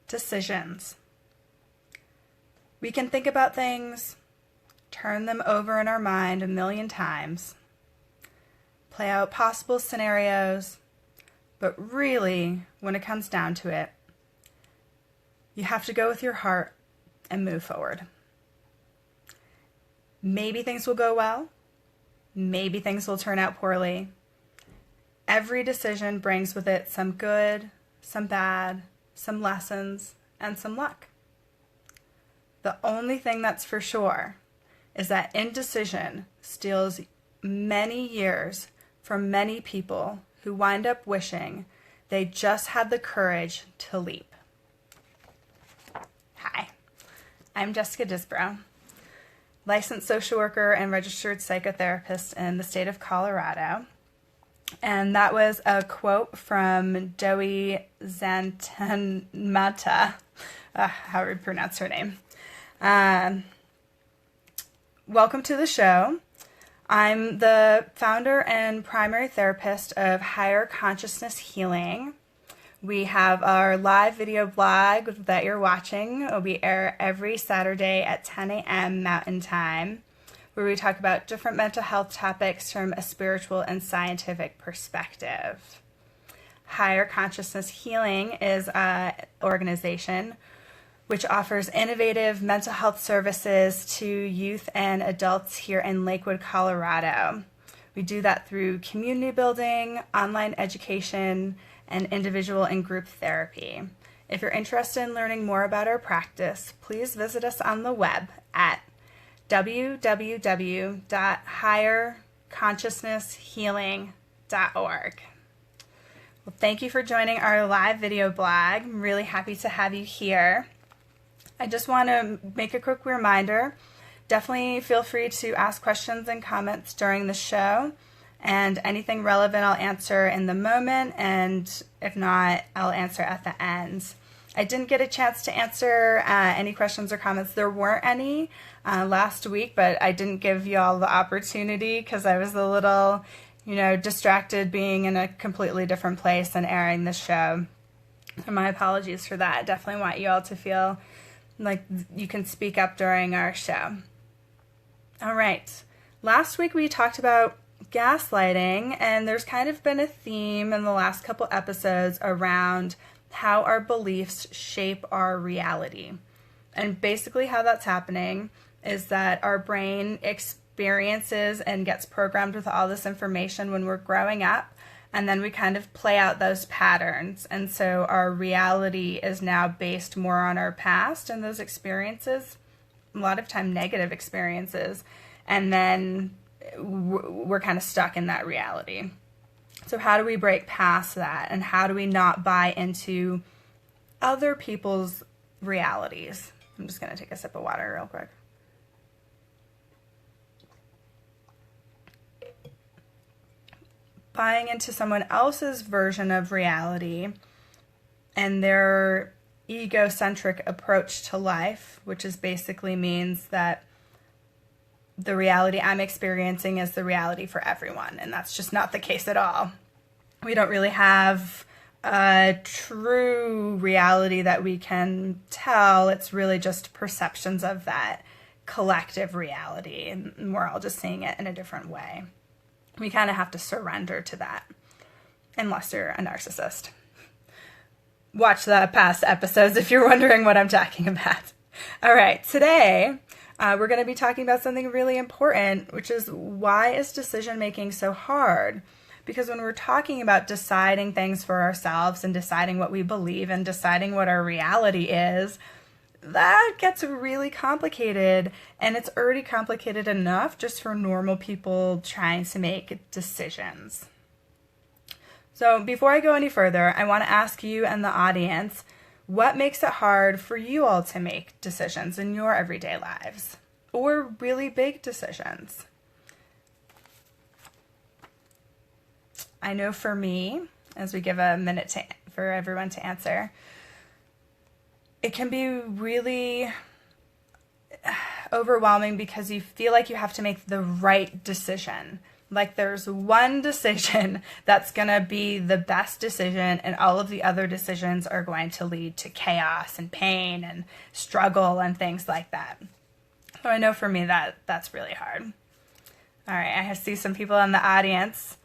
decisions. We can think about things, turn them over in our mind a million times, play out possible scenarios, but really, when it comes down to it, you have to go with your heart and move forward. Maybe things will go well. Maybe things will turn out poorly. Every decision brings with it some good, some bad, some lessons, and some luck. The only thing that's for sure is that indecision steals many years from many people who wind up wishing they just had the courage to leap. Hi, I'm Jessica Disbrow, licensed social worker and registered psychotherapist in the state of Colorado. And that was a quote from Joey Zantanmata, how would you pronounce her name. Welcome to the show. I'm the founder and primary therapist of Higher Consciousness Healing. We have our live video blog that you're watching. We air every Saturday at 10 a.m. Mountain Time, where we talk about different mental health topics from a spiritual and scientific perspective. Higher Consciousness Healing is an organization which offers innovative mental health services to youth and adults here in Lakewood, Colorado. We do that through community building, online education, and individual and group therapy. If you're interested in learning more about our practice, please visit us on the web at www.higherconsciousnesshealing.org. Well, thank you for joining our live video blog. I'm really happy to have you here. I just want to make a quick reminder. Definitely feel free to ask questions and comments during the show, and anything relevant I'll answer in the moment, and if not, I'll answer at the end. I didn't get a chance to answer any questions or comments. There weren't any last week, but I didn't give you all the opportunity because I was a little, distracted being in a completely different place and airing the show. So my apologies for that. I definitely want you all to feel like you can speak up during our show. All right. Last week we talked about gaslighting, and there's kind of been a theme in the last couple episodes around how our beliefs shape our reality. And basically how that's happening is that our brain experiences and gets programmed with all this information when we're growing up, and then we kind of play out those patterns. And so our reality is now based more on our past and those experiences, a lot of time negative experiences, and then we're kind of stuck in that reality. So how do we break past that, and how do we not buy into other people's realities? I'm just going to take a sip of water real quick. Buying into someone else's version of reality and their egocentric approach to life, which is basically means that the reality I'm experiencing is the reality for everyone, and that's just not the case at all. We don't really have a true reality that we can tell. It's really just perceptions of that collective reality, and we're all just seeing it in a different way. We kind of have to surrender to that, unless you're a narcissist. Watch the past episodes if you're wondering what I'm talking about. All right, today we're going to be talking about something really important, which is why is decision making so hard? Because when we're talking about deciding things for ourselves and deciding what we believe and deciding what our reality is, that gets really complicated, and it's already complicated enough just for normal people trying to make decisions. So before I go any further, I want to ask you and the audience, what makes it hard for you all to make decisions in your everyday lives, or really big decisions? I know for me, as we give a minute for everyone to answer, it can be really overwhelming because you feel like you have to make the right decision Like there's one decision that's going to be the best decision, and all of the other decisions are going to lead to chaos and pain and struggle and things like that. So I know for me that's really hard. All right, I see some people in the audience.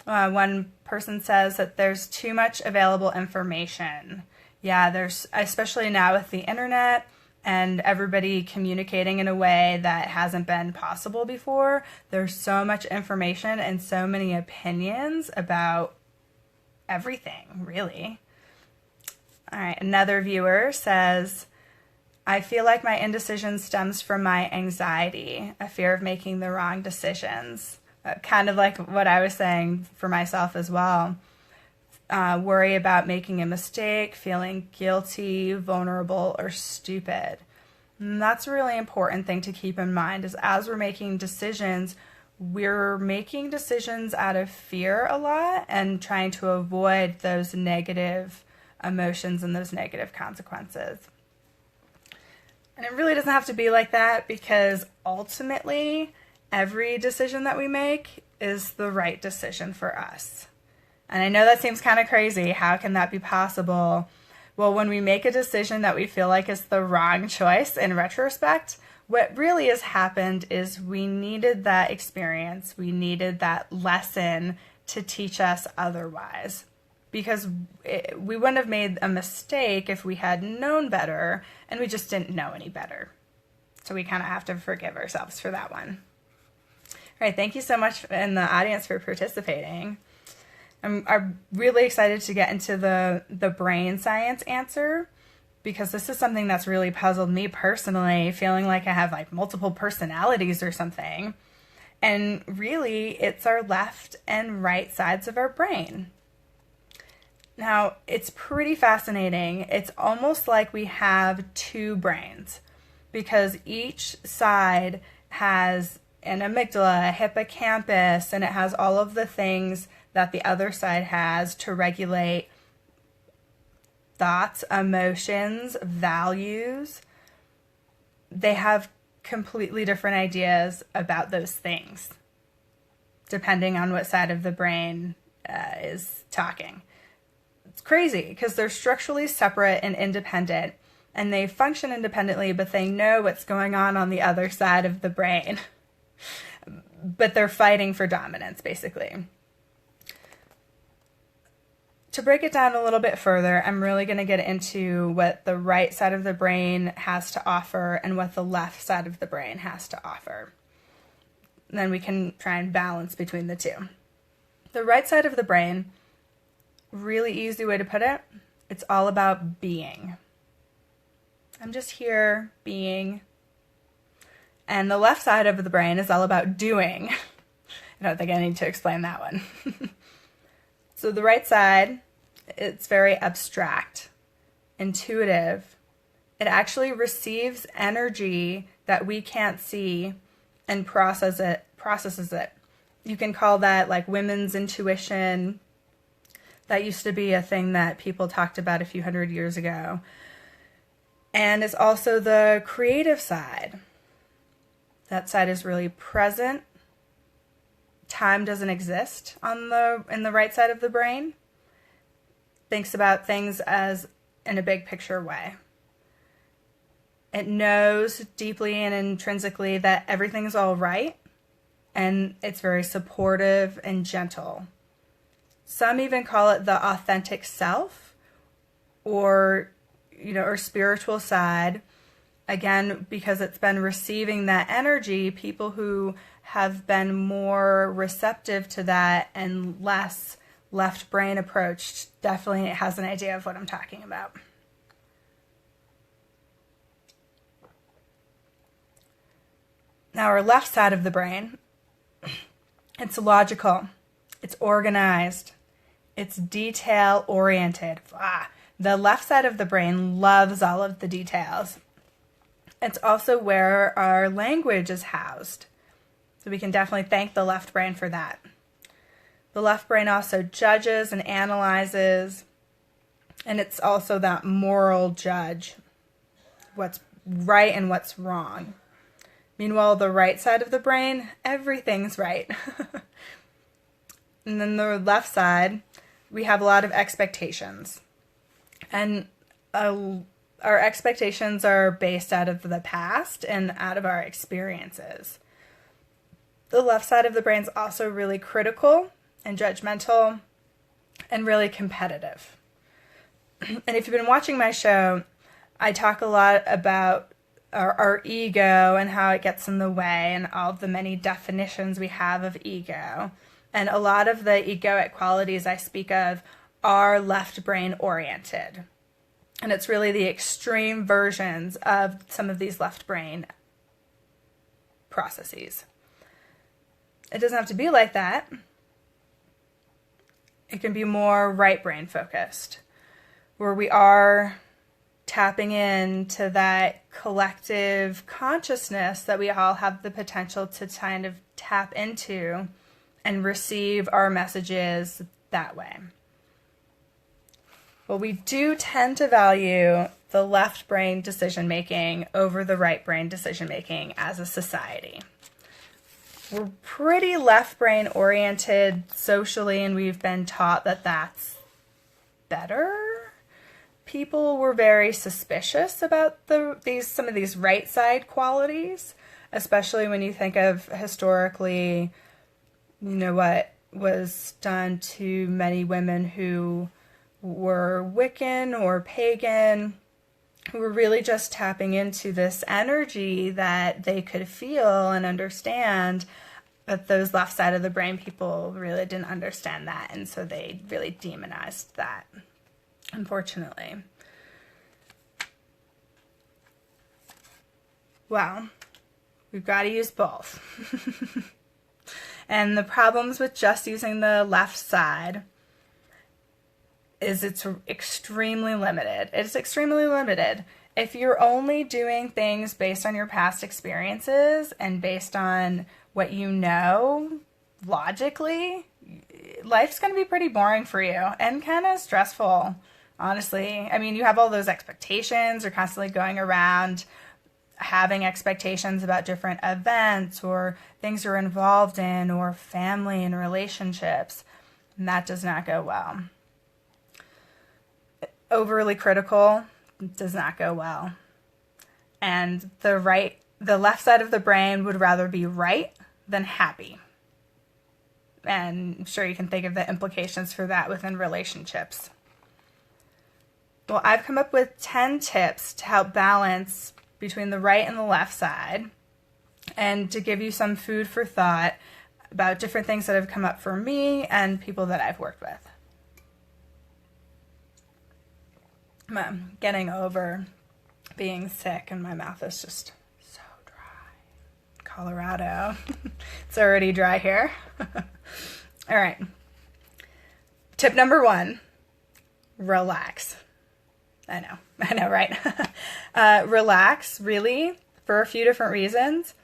One person says that there's too much available information. Yeah, there's, especially now with the internet and everybody communicating in a way that hasn't been possible before, there's so much information and so many opinions about everything, really. All right, another viewer says, I feel like my indecision stems from my anxiety, a fear of making the wrong decisions. Kind of like what I was saying for myself as well. Worry about making a mistake, feeling guilty, vulnerable, or stupid. And that's a really important thing to keep in mind, is as we're making decisions out of fear a lot and trying to avoid those negative emotions and those negative consequences. And it really doesn't have to be like that, because ultimately every decision that we make is the right decision for us. And I know that seems kind of crazy. How can that be possible? Well, when we make a decision that we feel like is the wrong choice in retrospect, what really has happened is we needed that experience. We needed that lesson to teach us otherwise. Because we wouldn't have made a mistake if we had known better, and we just didn't know any better. So we kind of have to forgive ourselves for that one. All right, thank you so much in the audience for participating. I'm really excited to get into the brain science answer, because this is something that's really puzzled me personally, feeling like I have like multiple personalities or something. And really, it's our left and right sides of our brain. Now, it's pretty fascinating. It's almost like we have two brains, because each side has an amygdala, a hippocampus, and it has all of the things that the other side has to regulate thoughts, emotions, values. They have completely different ideas about those things, depending on what side of the brain is talking. It's crazy, because they're structurally separate and independent, and they function independently, but they know what's going on the other side of the brain. But they're fighting for dominance, basically. To break it down a little bit further, I'm really going to get into what the right side of the brain has to offer and what the left side of the brain has to offer. And then we can try and balance between the two. The right side of the brain, really easy way to put it, it's all about being. I'm just here being. And the left side of the brain is all about doing. I don't think I need to explain that one. So the right side, it's very abstract, intuitive. It actually receives energy that we can't see and processes it. You can call that like women's intuition. That used to be a thing that people talked about a few hundred years ago. And it's also the creative side. That side is really present. Time doesn't exist in the right side of the brain. Thinks about things as in a big picture way. It knows deeply and intrinsically that everything's all right, and it's very supportive and gentle. Some even call it the authentic self, or spiritual side. Again, because it's been receiving that energy, people who have been more receptive to that and less left brain approach definitely has an idea of what I'm talking about. Now, our left side of the brain, it's logical, it's organized, it's detail-oriented. The left side of the brain loves all of the details. It's also where our language is housed. So we can definitely thank the left brain for that. The left brain also judges and analyzes, and it's also that moral judge, what's right and what's wrong. Meanwhile, the right side of the brain, everything's right. And then the left side, we have a lot of expectations. And our expectations are based out of the past and out of our experiences. The left side of the brain is also really critical and judgmental and really competitive. And if you've been watching my show, I talk a lot about our ego and how it gets in the way and all of the many definitions we have of ego. And a lot of the egoic qualities I speak of are left brain oriented. And it's really the extreme versions of some of these left brain processes. It doesn't have to be like that. It can be more right brain focused, where we are tapping into that collective consciousness that we all have the potential to kind of tap into and receive our messages that way. Well, we do tend to value the left brain decision making over the right brain decision making as a society. We're pretty left brain oriented socially, and we've been taught that that's better. People were very suspicious about some of these right side qualities, especially when you think of historically, what was done to many women who were Wiccan or pagan, who were really just tapping into this energy that they could feel and understand, but those left side of the brain people really didn't understand that, and so they really demonized that, unfortunately. Well, we've got to use both. And the problems with just using the left side is it's extremely limited. It's extremely limited. If you're only doing things based on your past experiences and based on what you know logically, life's going to be pretty boring for you and kind of stressful, honestly. I mean, you have all those expectations. You're constantly going around having expectations about different events or things you're involved in or family and relationships. And that does not go well. Overly critical does not go well. And the left side of the brain would rather be right than happy. And I'm sure you can think of the implications for that within relationships. Well, I've come up with 10 tips to help balance between the right and the left side, and to give you some food for thought about different things that have come up for me and people that I've worked with. I'm getting over being sick and my mouth is just so dry. Colorado. It's already dry here. All right. Tip number 1, relax. I know, right? Relax, really, for a few different reasons.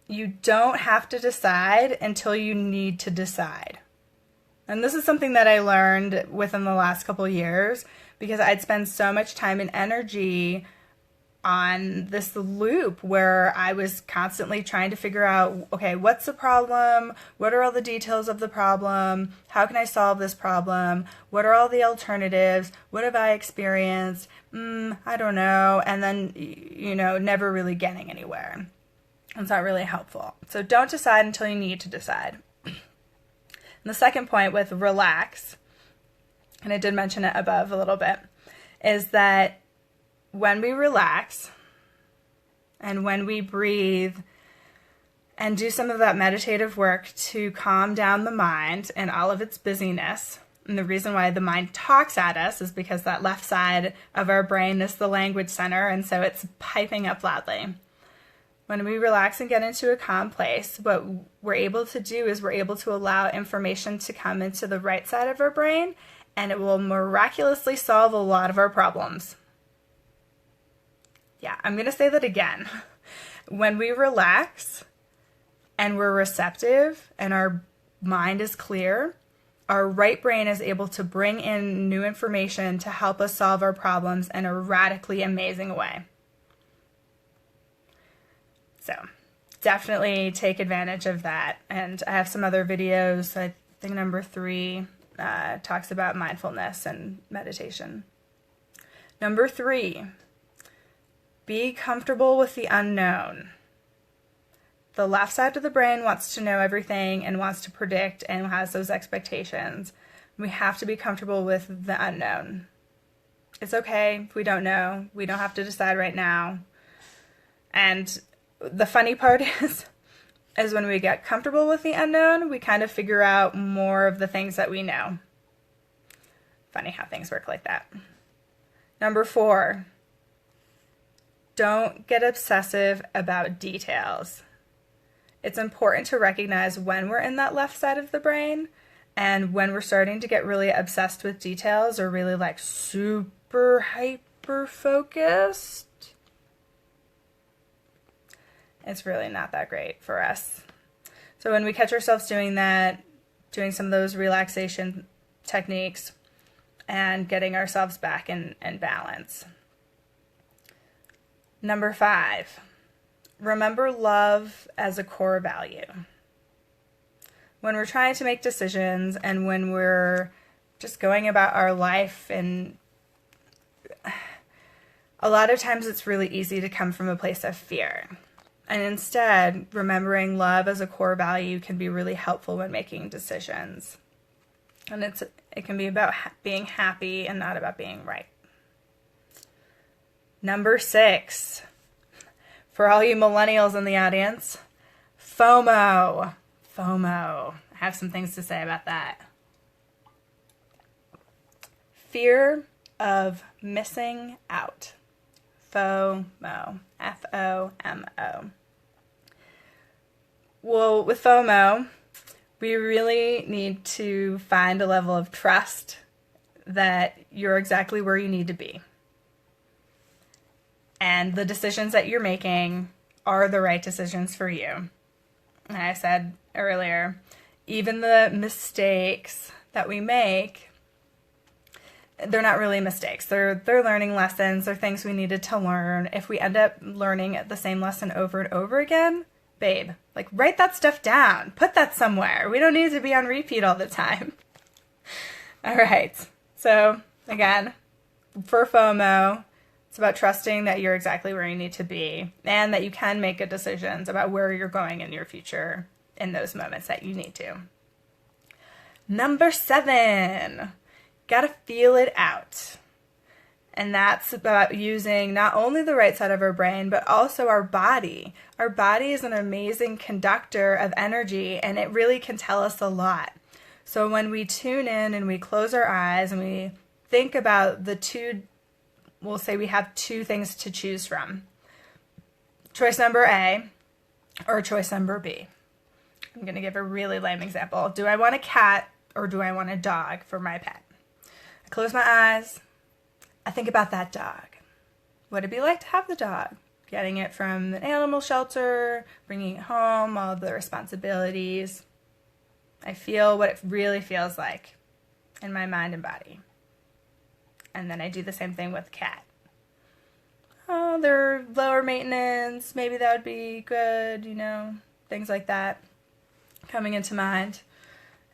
You don't have to decide until you need to decide. And this is something that I learned within the last couple years, because I'd spend so much time and energy on this loop where I was constantly trying to figure out, okay, what's the problem? What are all the details of the problem? How can I solve this problem? What are all the alternatives? What have I experienced? I don't know. And then, never really getting anywhere. It's not really helpful. So don't decide until you need to decide. And the second point with relax, and I did mention it above a little bit, is that when we relax and when we breathe and do some of that meditative work to calm down the mind and all of its busyness, and the reason why the mind talks at us is because that left side of our brain is the language center, and so it's piping up loudly. When we relax and get into a calm place, what we're able to do is we're able to allow information to come into the right side of our brain, and it will miraculously solve a lot of our problems. Yeah, I'm going to say that again. When we relax and we're receptive and our mind is clear, our right brain is able to bring in new information to help us solve our problems in a radically amazing way. So definitely take advantage of that. And I have some other videos. I think number 3 talks about mindfulness and meditation. Number 3, be comfortable with the unknown. The left side of the brain wants to know everything and wants to predict and has those expectations. We have to be comfortable with the unknown. It's okay if we don't know. We don't have to decide right now. And the funny part is when we get comfortable with the unknown, we kind of figure out more of the things that we know. Funny how things work like that. Number 4, don't get obsessive about details. It's important to recognize when we're in that left side of the brain and when we're starting to get really obsessed with details or really like super hyper focused. It's really not that great for us. So when we catch ourselves doing that, doing some of those relaxation techniques and getting ourselves back in balance. Number 5, remember love as a core value. When we're trying to make decisions and when we're just going about our life, and a lot of times it's really easy to come from a place of fear. And instead, remembering love as a core value can be really helpful when making decisions. And it can be about being happy and not about being right. Number 6, for all you millennials in the audience, FOMO. FOMO. I have some things to say about that. Fear of missing out. FOMO. FOMO. Well, with FOMO, we really need to find a level of trust that you're exactly where you need to be. And the decisions that you're making are the right decisions for you. And I said earlier, even the mistakes that we make, they're not really mistakes. They're learning lessons. They're things we needed to learn. If we end up learning the same lesson over and over again, babe, like write that stuff down. Put that somewhere. We don't need to be on repeat all the time. All right. So again, for FOMO, it's about trusting that you're exactly where you need to be and that you can make good decisions about where you're going in your future in those moments that you need to. Number 7, gotta feel it out. And that's about using not only the right side of our brain, but also our body. Our body is an amazing conductor of energy, and it really can tell us a lot. So when we tune in and we close our eyes and we think about we'll say we have 2 things to choose from. Choice number A or choice number B. I'm going to give a really lame example. Do I want a cat or do I want a dog for my pet? I close my eyes. I think about that dog. What it'd be like to have the dog. Getting it from an animal shelter, bringing it home, all the responsibilities. I feel what it really feels like in my mind and body. And then I do the same thing with cat. Oh, they're lower maintenance. Maybe that would be good, things like that coming into mind.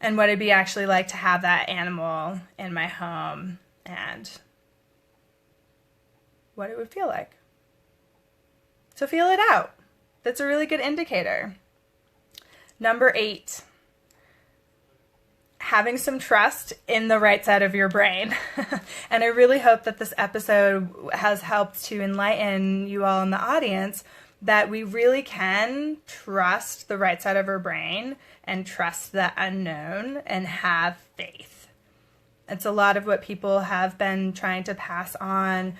And what it'd be actually like to have that animal in my home and what it would feel like. So feel it out. That's a really good indicator. Number 8. Having some trust in the right side of your brain. And I really hope that this episode has helped to enlighten you all in the audience that we really can trust the right side of our brain and trust the unknown and have faith. It's a lot of what people have been trying to pass on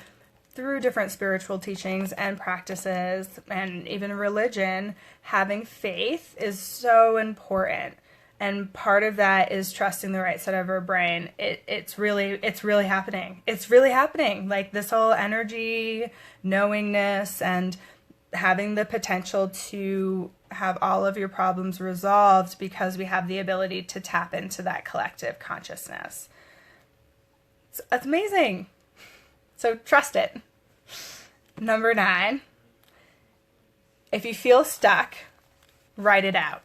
through different spiritual teachings and practices and even religion. Having faith is so important. And part of that is trusting the right side of our brain. It's really happening. It's really happening. Like this whole energy, knowingness, and having the potential to have all of your problems resolved because we have the ability to tap into that collective consciousness. It's amazing. So trust it. Number 9. If you feel stuck, write it out.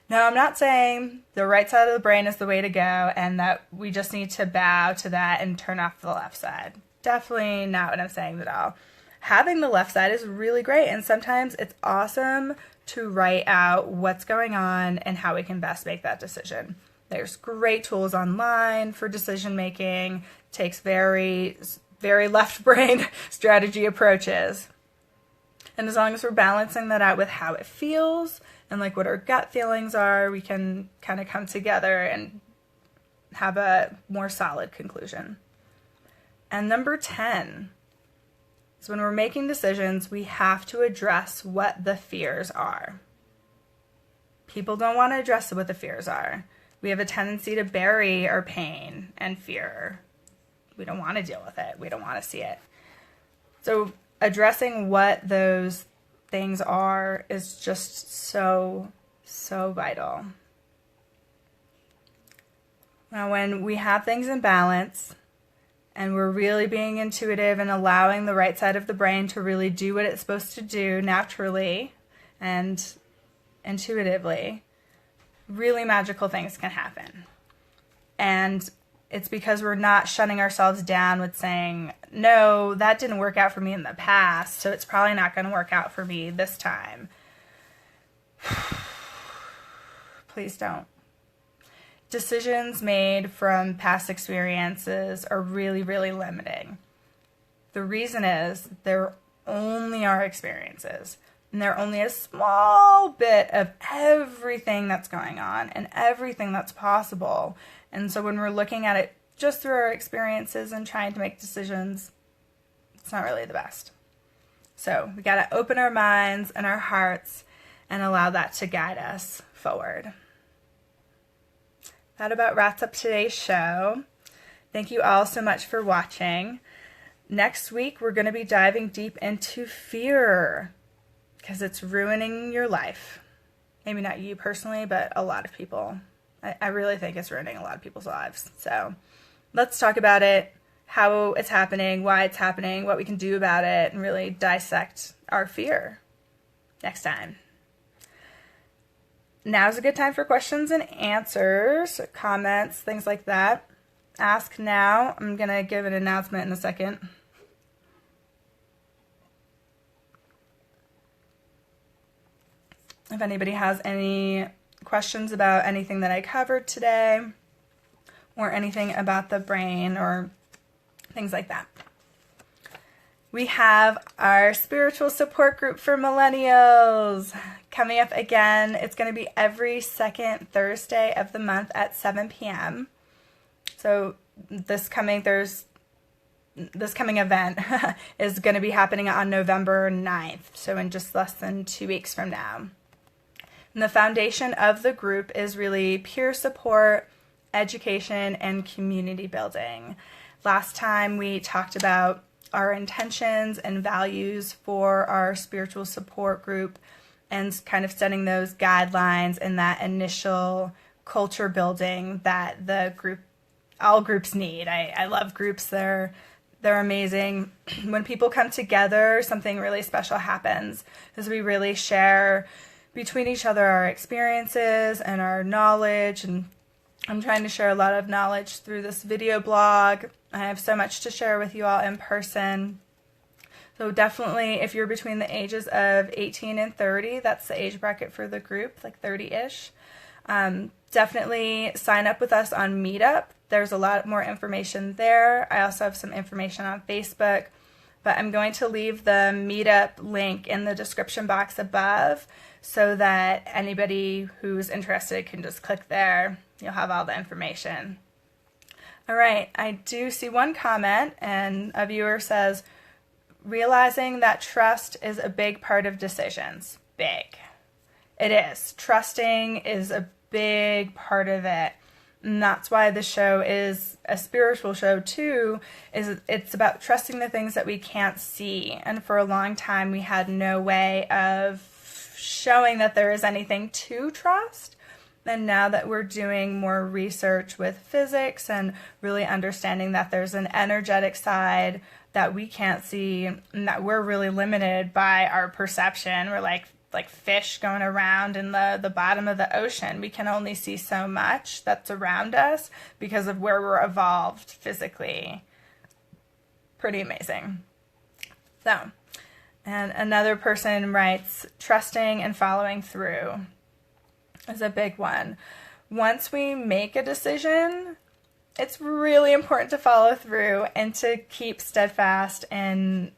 Now, I'm not saying the right side of the brain is the way to go and that we just need to bow to that and turn off the left side. Definitely not what I'm saying at all. Having the left side is really great, and sometimes it's awesome to write out what's going on and how we can best make that decision. There's great tools online for decision making. Takes very, very left brain strategy approaches. And as long as we're balancing that out with how it feels and like what our gut feelings are, we can kind of come together and have a more solid conclusion. And number 10 is when we're making decisions, we have to address what the fears are. People don't want to address what the fears are. We have a tendency to bury our pain and fear. We don't want to deal with it. We don't want to see it. So addressing what those things are is just so vital. Now, when we have things in balance and we're really being intuitive and allowing the right side of the brain to really do what it's supposed to do naturally and intuitively, really magical things can happen. And it's because we're not shutting ourselves down with saying, no, that didn't work out for me in the past, so it's probably not going to work out for me this time. Please don't. Decisions made from past experiences are really, really limiting. The reason is they're only our experiences, and they're only a small bit of everything that's going on and everything that's possible. And so when we're looking at it just through our experiences and trying to make decisions, it's not really the best. So we got to open our minds and our hearts and allow that to guide us forward. That about wraps up today's show. Thank you all so much for watching. Next week, we're going to be diving deep into fear because it's ruining your life. Maybe not you personally, but a lot of people. I really think it's ruining a lot of people's lives. So let's talk about it, how it's happening, why it's happening, what we can do about it, and really dissect our fear next time. Now's a good time for questions and answers, comments, things like that. Ask now. I'm going to give an announcement in a second. If anybody has any questions about anything that I covered today or anything about the brain or things like that. We have our spiritual support group for millennials coming up again. It's going to be every second Thursday of the month at 7 p.m. So this coming event is going to be happening on November 9th, so in just less than 2 weeks from now. And the foundation of the group is really peer support, education, and community building. Last time we talked about our intentions and values for our spiritual support group and kind of setting those guidelines and that initial culture building that all groups need. I love groups. They're amazing. When people come together, something really special happens as we really share between each other our experiences and our knowledge, and I'm trying to share a lot of knowledge through this video blog. I have so much to share with you all in person. So definitely, if you're between the ages of 18 and 30, that's the age bracket for the group, like 30-ish. Definitely sign up with us on Meetup. There's a lot more information there. I also have some information on Facebook, but I'm going to leave the Meetup link in the description box above so that anybody who's interested can just click there. You'll have all the information. All right, I do see one comment, and a viewer says, realizing that trust is a big part of decisions. Big. It is. Trusting is a big part of it. And that's why the show is a spiritual show too, is it's about trusting the things that we can't see. And for a long time, we had no way of showing that there is anything to trust. And now that we're doing more research with physics and really understanding that there's an energetic side that we can't see and that we're really limited by our perception, we're like fish going around in the bottom of the ocean. We can only see so much that's around us because of where we're evolved physically. Pretty amazing. So, and another person writes, trusting and following through is a big one. Once we make a decision, it's really important to follow through and to keep steadfast and,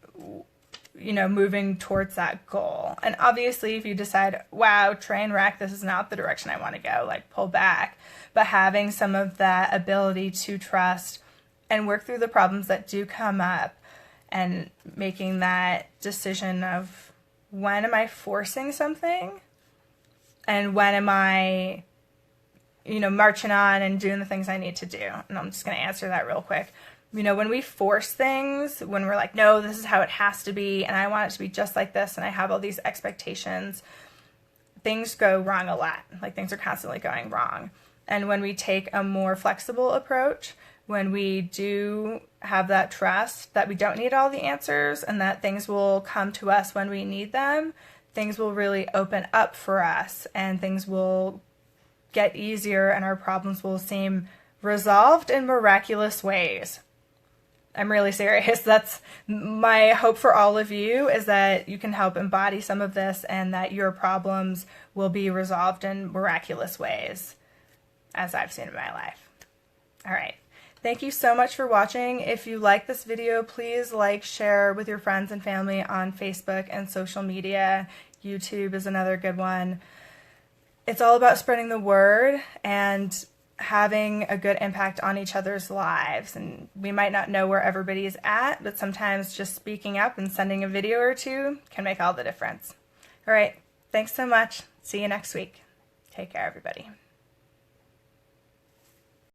moving towards that goal. And obviously, if you decide, wow, train wreck, this is not the direction I want to go, pull back. But having some of that ability to trust and work through the problems that do come up and making that decision of when am I forcing something and when am I, marching on and doing the things I need to do. And I'm just going to answer that real quick. When we force things, when we're like, no, this is how it has to be, and I want it to be just like this, and I have all these expectations, things go wrong a lot. Things are constantly going wrong. And when we take a more flexible approach, when we do have that trust that we don't need all the answers and that things will come to us when we need them, things will really open up for us and things will get easier and our problems will seem resolved in miraculous ways. I'm really serious. That's my hope for all of you, is that you can help embody some of this and that your problems will be resolved in miraculous ways, as I've seen in my life. All right. Thank you so much for watching. If you like this video, please share with your friends and family on Facebook and social media. YouTube is another good one. It's all about spreading the word and having a good impact on each other's lives. And we might not know where everybody is at, but sometimes just speaking up and sending a video or two can make all the difference. All right. Thanks so much. See you next week. Take care, everybody.